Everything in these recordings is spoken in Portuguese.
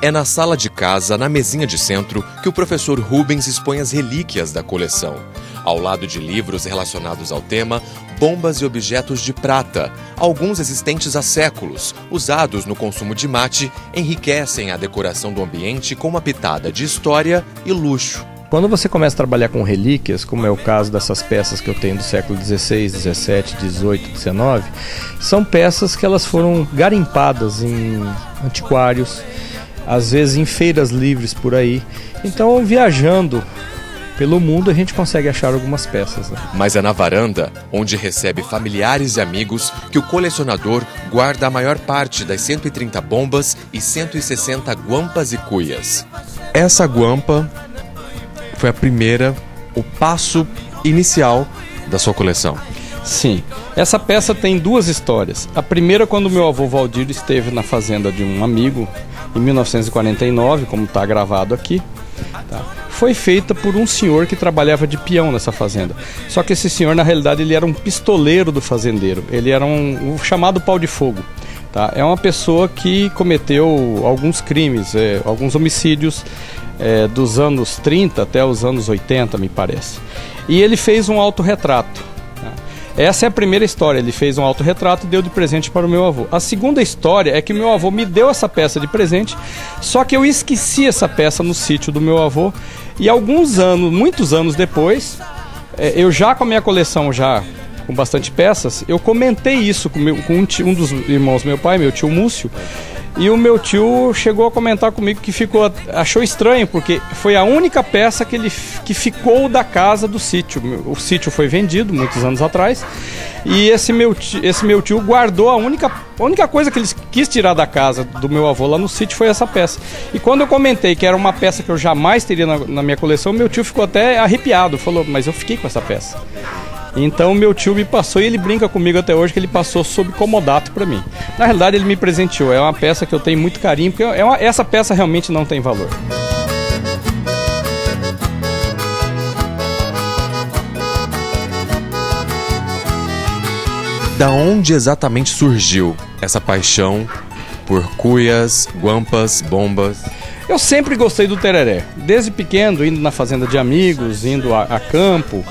É na sala de casa, na mesinha de centro, que o professor Rubens expõe as relíquias da coleção. Ao lado de livros relacionados ao tema, bombas e objetos de prata, alguns existentes há séculos, usados no consumo de mate, enriquecem a decoração do ambiente com uma pitada de história e luxo. Quando você começa a trabalhar com relíquias, como é o caso dessas peças que eu tenho do século XVI, XVII, XVIII, XIX, são peças que elas foram garimpadas em antiquários, às vezes em feiras livres por aí. Então, viajando pelo mundo, a gente consegue achar algumas peças, né? Mas é na varanda, onde recebe familiares e amigos, que o colecionador guarda a maior parte das 130 bombas e 160 guampas e cuias. Essa guampa foi a primeira, o passo inicial da sua coleção. Sim, essa peça tem duas histórias. A primeira, quando meu avô Valdir esteve na fazenda de um amigo, em 1949, como está gravado aqui, tá? Foi feita por um senhor que trabalhava de peão nessa fazenda. Só que esse senhor, na realidade, ele era um pistoleiro do fazendeiro. Ele era o chamado pau de fogo. Tá? É uma pessoa que cometeu alguns crimes, alguns homicídios dos anos 30 até os anos 80, me parece. E ele fez um autorretrato. Tá? Essa é a primeira história. Ele fez um autorretrato e deu de presente para o meu avô. A segunda história é que meu avô me deu essa peça de presente, só que eu esqueci essa peça no sítio do meu avô. E muitos anos depois, eu já com a minha coleção, já com bastante peças, eu comentei isso com um dos irmãos do meu pai, meu tio Múcio, e o meu tio chegou a comentar comigo que achou estranho, porque foi a única peça que ficou da casa do sítio. O sítio foi vendido muitos anos atrás, e esse meu tio guardou a única coisa que ele quis tirar da casa do meu avô lá no sítio foi essa peça. E quando eu comentei que era uma peça que eu jamais teria na minha coleção, meu tio ficou até arrepiado, falou, mas eu fiquei com essa peça. Então meu tio me passou, e ele brinca comigo até hoje que ele passou sob comodato para mim. Na realidade ele me presenteou, é uma peça que eu tenho muito carinho, porque essa peça realmente não tem valor. Da onde exatamente surgiu essa paixão por cuias, guampas, bombas? Eu sempre gostei do tereré, desde pequeno, indo na fazenda de amigos, indo a campo,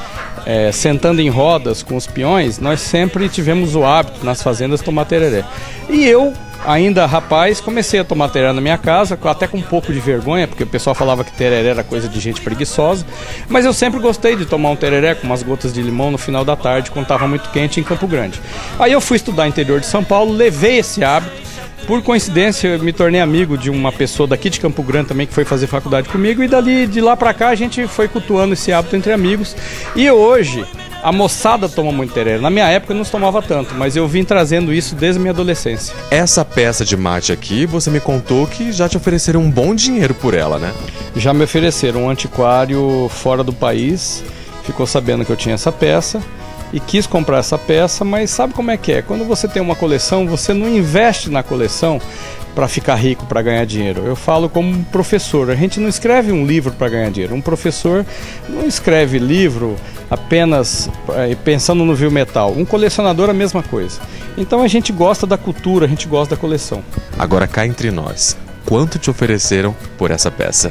sentando em rodas com os peões, nós sempre tivemos o hábito nas fazendas de tomar tereré. E eu, ainda rapaz, comecei a tomar tereré na minha casa, até com um pouco de vergonha, porque o pessoal falava que tereré era coisa de gente preguiçosa, mas eu sempre gostei de tomar um tereré com umas gotas de limão no final da tarde, quando estava muito quente em Campo Grande. Aí eu fui estudar no interior de São Paulo, levei esse hábito. Por coincidência, eu me tornei amigo de uma pessoa daqui de Campo Grande também, que foi fazer faculdade comigo, e de lá pra cá a gente foi cultuando esse hábito entre amigos. E hoje, a moçada toma muito tereré. Na minha época eu não tomava tanto, mas eu vim trazendo isso desde a minha adolescência. Essa peça de mate aqui, você me contou que já te ofereceram um bom dinheiro por ela, né? Já me ofereceram, um antiquário fora do país, ficou sabendo que eu tinha essa peça e quis comprar essa peça, mas sabe como é que é? Quando você tem uma coleção, você não investe na coleção para ficar rico, para ganhar dinheiro. Eu falo como um professor, a gente não escreve um livro para ganhar dinheiro. Um professor não escreve livro apenas pensando no vil metal. Um colecionador é a mesma coisa. Então a gente gosta da cultura, a gente gosta da coleção. Agora cá entre nós, quanto te ofereceram por essa peça?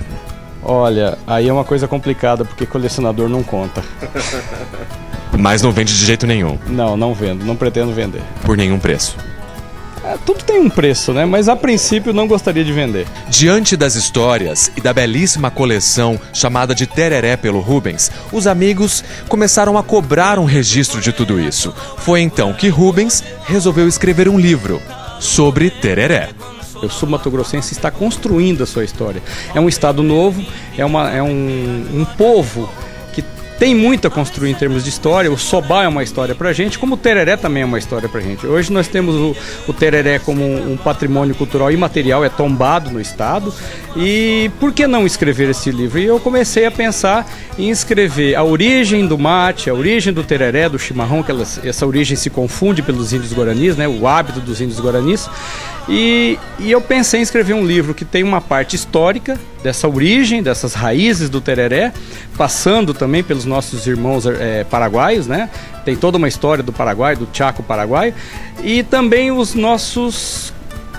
Olha, aí é uma coisa complicada, porque colecionador não conta. Mas não vende de jeito nenhum? Não vendo, não pretendo vender. Por nenhum preço? Tudo tem um preço, né? Mas a princípio não gostaria de vender. Diante das histórias e da belíssima coleção chamada de Tereré pelo Rubens, os amigos começaram a cobrar um registro de tudo isso. Foi então que Rubens resolveu escrever um livro sobre tereré. O sul mato-grossense está construindo a sua história. É um estado novo, é um povo que tem muito a construir em termos de história. O Sobá é uma história pra gente, como o tereré também é uma história pra gente. Hoje nós temos o tereré como um patrimônio cultural imaterial, é tombado no estado. E por que não escrever esse livro? E eu comecei a pensar em escrever a origem do mate, a origem do tereré, do chimarrão, que essa origem se confunde pelos índios guaranis, né? O hábito dos índios guaranis. E eu pensei em escrever um livro que tem uma parte histórica dessa origem, dessas raízes do tereré, passando também pelos nossos irmãos paraguaios, né? Tem toda uma história do Paraguai, do Chaco paraguaio, e também os nossos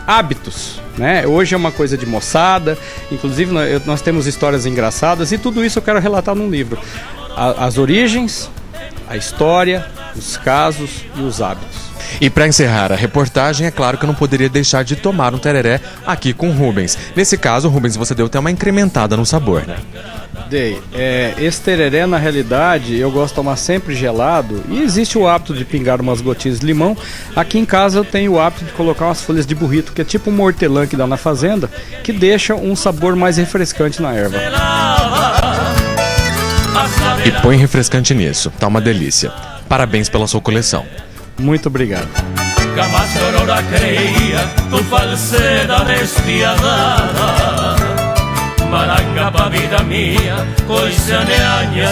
hábitos, né? Hoje é uma coisa de moçada, inclusive nós temos histórias engraçadas e tudo isso eu quero relatar num livro. As origens, a história, os casos e os hábitos. E para encerrar a reportagem, é claro que eu não poderia deixar de tomar um tereré aqui com o Rubens. Nesse caso, Rubens, você deu até uma incrementada no sabor, né? Dei. Esse tereré, na realidade, eu gosto de tomar sempre gelado e existe o hábito de pingar umas gotinhas de limão. Aqui em casa eu tenho o hábito de colocar umas folhas de burrito, que é tipo um hortelã que dá na fazenda, que deixa um sabor mais refrescante na erva. E põe refrescante nisso, tá uma delícia. Parabéns pela sua coleção. Muito obrigado. Jamás Aurora creía tu falsedad despiadada. Maranga pa' vida mía, hoy se añeña